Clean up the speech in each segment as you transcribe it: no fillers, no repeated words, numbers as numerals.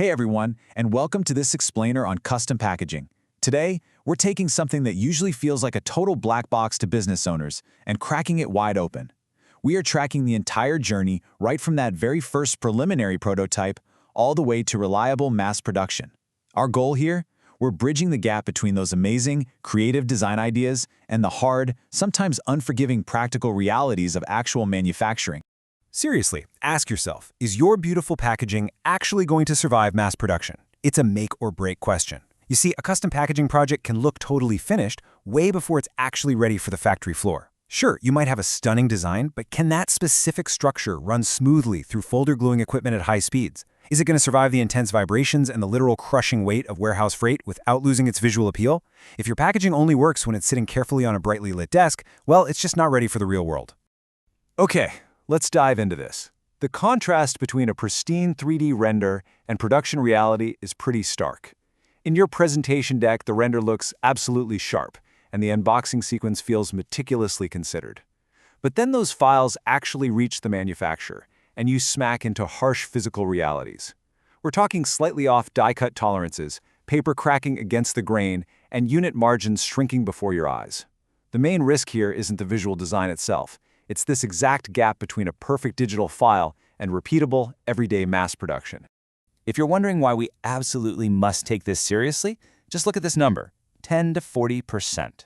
Hey everyone, and welcome to this explainer on custom packaging. Today, we're taking something that usually feels like a total black box to business owners and cracking it wide open. We are tracking the entire journey right from that very first preliminary prototype all the way to reliable mass production. Our goal here? We're bridging the gap between those amazing, creative design ideas and the hard, sometimes unforgiving practical realities of actual manufacturing. Seriously, ask yourself, is your beautiful packaging actually going to survive mass production? It's a make or break question. You see, a custom packaging project can look totally finished way before it's actually ready for the factory floor. Sure, you might have a stunning design, but can that specific structure run smoothly through folder gluing equipment at high speeds? Is it going to survive the intense vibrations and the literal crushing weight of warehouse freight without losing its visual appeal? If your packaging only works when it's sitting carefully on a brightly lit desk, well, it's just not ready for the real world. Okay, let's dive into this. The contrast between a pristine 3D render and production reality is pretty stark. In your presentation deck, the render looks absolutely sharp, and the unboxing sequence feels meticulously considered. But then those files actually reach the manufacturer, and you smack into harsh physical realities. We're talking slightly off die-cut tolerances, paper cracking against the grain, and unit margins shrinking before your eyes. The main risk here isn't the visual design itself. It's this exact gap between a perfect digital file and repeatable, everyday mass production. If you're wondering why we absolutely must take this seriously, just look at this number, 10 to 40%.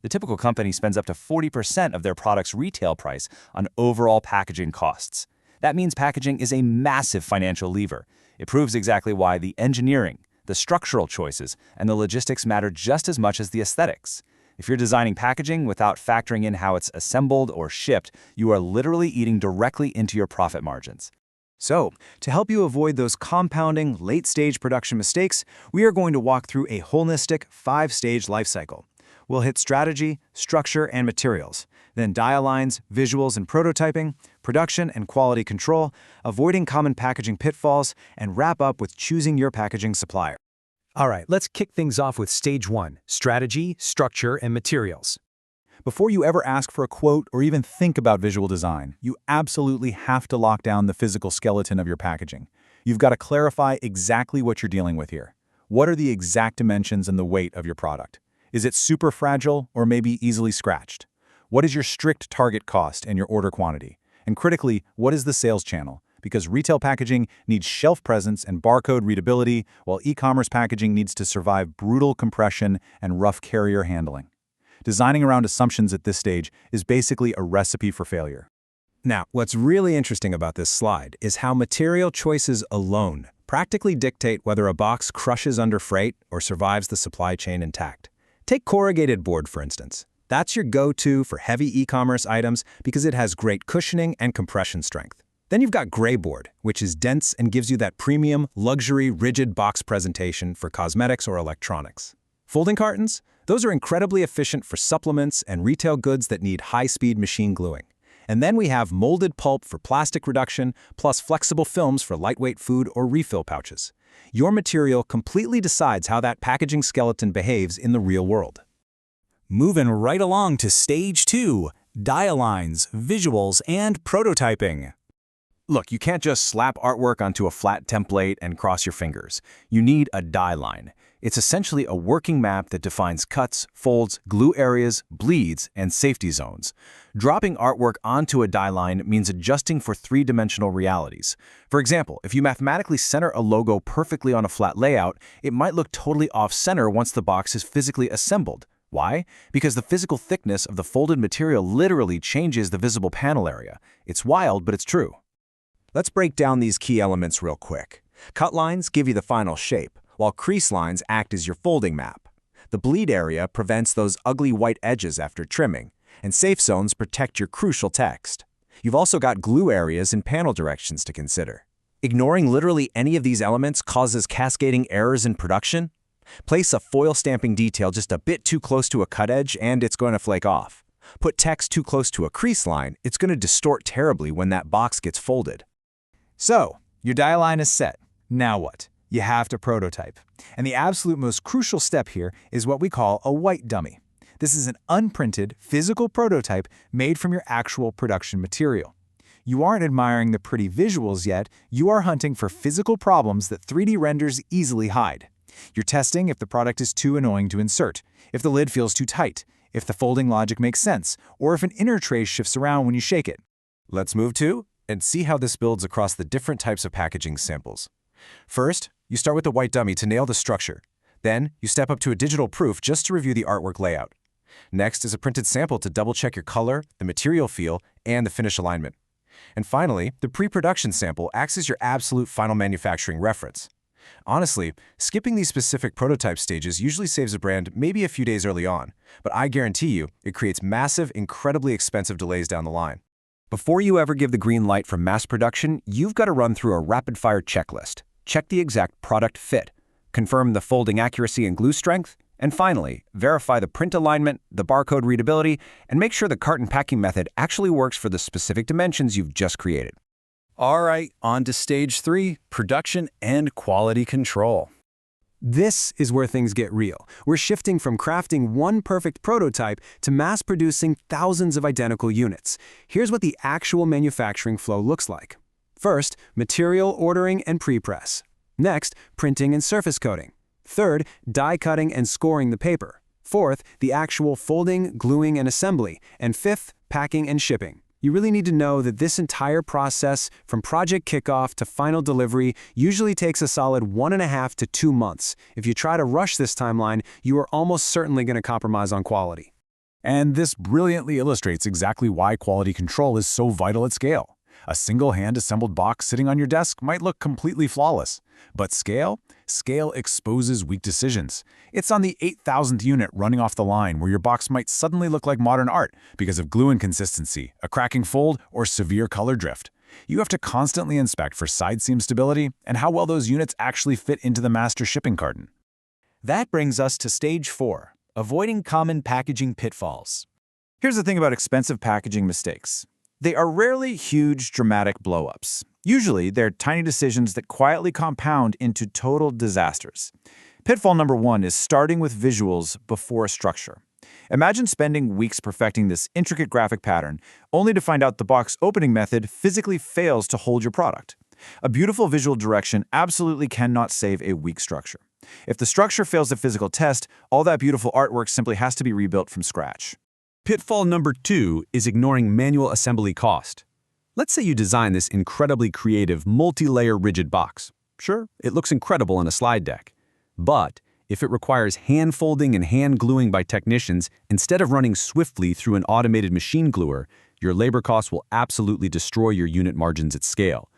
The typical company spends up to 40% of their product's retail price on overall packaging costs. That means packaging is a massive financial lever. It proves exactly why the engineering, the structural choices, and the logistics matter just as much as the aesthetics. If you're designing packaging without factoring in how it's assembled or shipped, you are literally eating directly into your profit margins. So, to help you avoid those compounding, late-stage production mistakes, we are going to walk through a holistic 5-stage life cycle. We'll hit strategy, structure, and materials, then dialines, visuals and prototyping, production and quality control, avoiding common packaging pitfalls, and wrap up with choosing your packaging supplier. All right, let's kick things off with Stage 1, strategy, structure, and materials. Before you ever ask for a quote or even think about visual design, you absolutely have to lock down the physical skeleton of your packaging. You've got to clarify exactly what you're dealing with here. What are the exact dimensions and the weight of your product? Is it super fragile or maybe easily scratched? What is your strict target cost and your order quantity? And critically, what is the sales channel? Because retail packaging needs shelf presence and barcode readability, while e-commerce packaging needs to survive brutal compression and rough carrier handling. Designing around assumptions at this stage is basically a recipe for failure. Now, what's really interesting about this slide is how material choices alone practically dictate whether a box crushes under freight or survives the supply chain intact. Take corrugated board, for instance. That's your go-to for heavy e-commerce items because it has great cushioning and compression strength. Then you've got gray board, which is dense and gives you that premium, luxury, rigid box presentation for cosmetics or electronics. Folding cartons? Those are incredibly efficient for supplements and retail goods that need high-speed machine gluing. And then we have molded pulp for plastic reduction, plus flexible films for lightweight food or refill pouches. Your material completely decides how that packaging skeleton behaves in the real world. Moving right along to Stage 2, dialines, visuals, and prototyping. Look, you can't just slap artwork onto a flat template and cross your fingers. You need a die line. It's essentially a working map that defines cuts, folds, glue areas, bleeds, and safety zones. Dropping artwork onto a die line means adjusting for three-dimensional realities. For example, if you mathematically center a logo perfectly on a flat layout, it might look totally off-center once the box is physically assembled. Why? Because the physical thickness of the folded material literally changes the visible panel area. It's wild, but it's true. Let's break down these key elements real quick. Cut lines give you the final shape, while crease lines act as your folding map. The bleed area prevents those ugly white edges after trimming, and safe zones protect your crucial text. You've also got glue areas and panel directions to consider. Ignoring literally any of these elements causes cascading errors in production. Place a foil stamping detail just a bit too close to a cut edge and it's going to flake off. Put text too close to a crease line, it's going to distort terribly when that box gets folded. So, your die line is set. Now what? You have to prototype. And the absolute most crucial step here is what we call a white dummy. This is an unprinted, physical prototype made from your actual production material. You aren't admiring the pretty visuals yet, you are hunting for physical problems that 3D renders easily hide. You're testing if the product is too annoying to insert, if the lid feels too tight, if the folding logic makes sense, or if an inner tray shifts around when you shake it. Let's move to and see how this builds across the different types of packaging samples. First, you start with the white dummy to nail the structure. Then, you step up to a digital proof just to review the artwork layout. Next is a printed sample to double-check your color, the material feel, and the finish alignment. And finally, the pre-production sample acts as your absolute final manufacturing reference. Honestly, skipping these specific prototype stages usually saves a brand maybe a few days early on, but I guarantee you it creates massive, incredibly expensive delays down the line. Before you ever give the green light for mass production, you've got to run through a rapid-fire checklist. Check the exact product fit, confirm the folding accuracy and glue strength, and finally, verify the print alignment, the barcode readability, and make sure the carton packing method actually works for the specific dimensions you've just created. All right, on to stage 3, production and quality control. This is where things get real. We're shifting from crafting one perfect prototype to mass-producing thousands of identical units. Here's what the actual manufacturing flow looks like. First, material ordering and pre-press. Next, printing and surface coating. Third, die cutting and scoring the paper. Fourth, the actual folding, gluing, and assembly. And fifth, packing and shipping. You really need to know that this entire process, from project kickoff to final delivery, usually takes a solid 1.5 to 2 months. If you try to rush this timeline, you are almost certainly going to compromise on quality. And this brilliantly illustrates exactly why quality control is so vital at scale. A single hand-assembled box sitting on your desk might look completely flawless. But scale exposes weak decisions. It's on the 8,000th unit running off the line where your box might suddenly look like modern art because of glue inconsistency, a cracking fold, or severe color drift. You have to constantly inspect for side seam stability and how well those units actually fit into the master shipping carton. That brings us to stage 4, avoiding common packaging pitfalls. Here's the thing about expensive packaging mistakes. They are rarely huge, dramatic blow-ups. Usually, they're tiny decisions that quietly compound into total disasters. Pitfall number 1 is starting with visuals before structure. Imagine spending weeks perfecting this intricate graphic pattern, only to find out the box opening method physically fails to hold your product. A beautiful visual direction absolutely cannot save a weak structure. If the structure fails the physical test, all that beautiful artwork simply has to be rebuilt from scratch. Pitfall number 2 is ignoring manual assembly cost. Let's say you design this incredibly creative, multi-layer rigid box. Sure, it looks incredible on a slide deck. But if it requires hand folding and hand gluing by technicians instead of running swiftly through an automated machine gluer, your labor costs will absolutely destroy your unit margins at scale.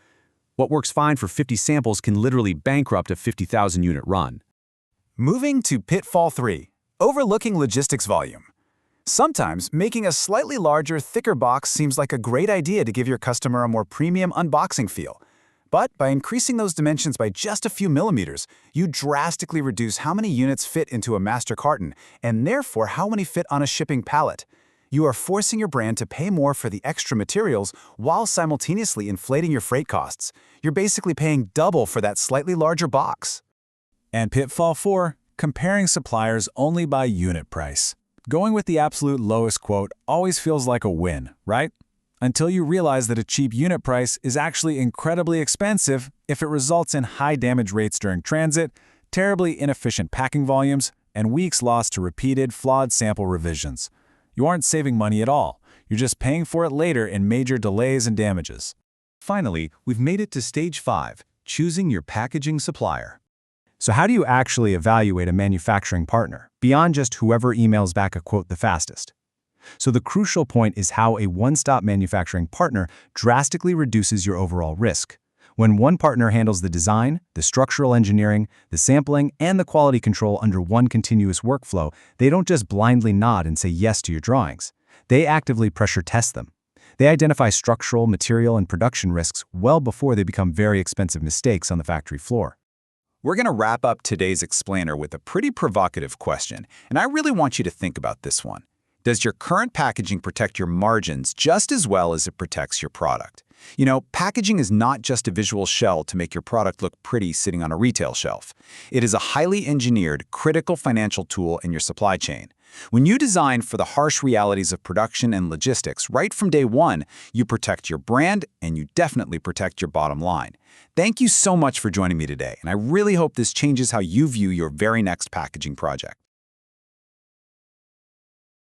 What works fine for 50 samples can literally bankrupt a 50,000 unit run. Moving to pitfall 3, overlooking logistics volume. Sometimes, making a slightly larger, thicker box seems like a great idea to give your customer a more premium unboxing feel. But by increasing those dimensions by just a few millimeters, you drastically reduce how many units fit into a master carton, and therefore how many fit on a shipping pallet. You are forcing your brand to pay more for the extra materials while simultaneously inflating your freight costs. You're basically paying double for that slightly larger box. And pitfall 4, comparing suppliers only by unit price. Going with the absolute lowest quote always feels like a win, right? Until you realize that a cheap unit price is actually incredibly expensive if it results in high damage rates during transit, terribly inefficient packing volumes, and weeks lost to repeated, flawed sample revisions. You aren't saving money at all. You're just paying for it later in major delays and damages. Finally, we've made it to stage 5, choosing your packaging supplier. So how do you actually evaluate a manufacturing partner, beyond just whoever emails back a quote the fastest? So the crucial point is how a one-stop manufacturing partner drastically reduces your overall risk. When one partner handles the design, the structural engineering, the sampling, and the quality control under one continuous workflow, they don't just blindly nod and say yes to your drawings. They actively pressure test them. They identify structural, material, and production risks well before they become very expensive mistakes on the factory floor. We're going to wrap up today's explainer with a pretty provocative question, and I really want you to think about this one. Does your current packaging protect your margins just as well as it protects your product? You know, packaging is not just a visual shell to make your product look pretty sitting on a retail shelf. It is a highly engineered, critical financial tool in your supply chain. When you design for the harsh realities of production and logistics right from day one, you protect your brand and you definitely protect your bottom line. Thank you so much for joining me today, and I really hope this changes how you view your very next packaging project.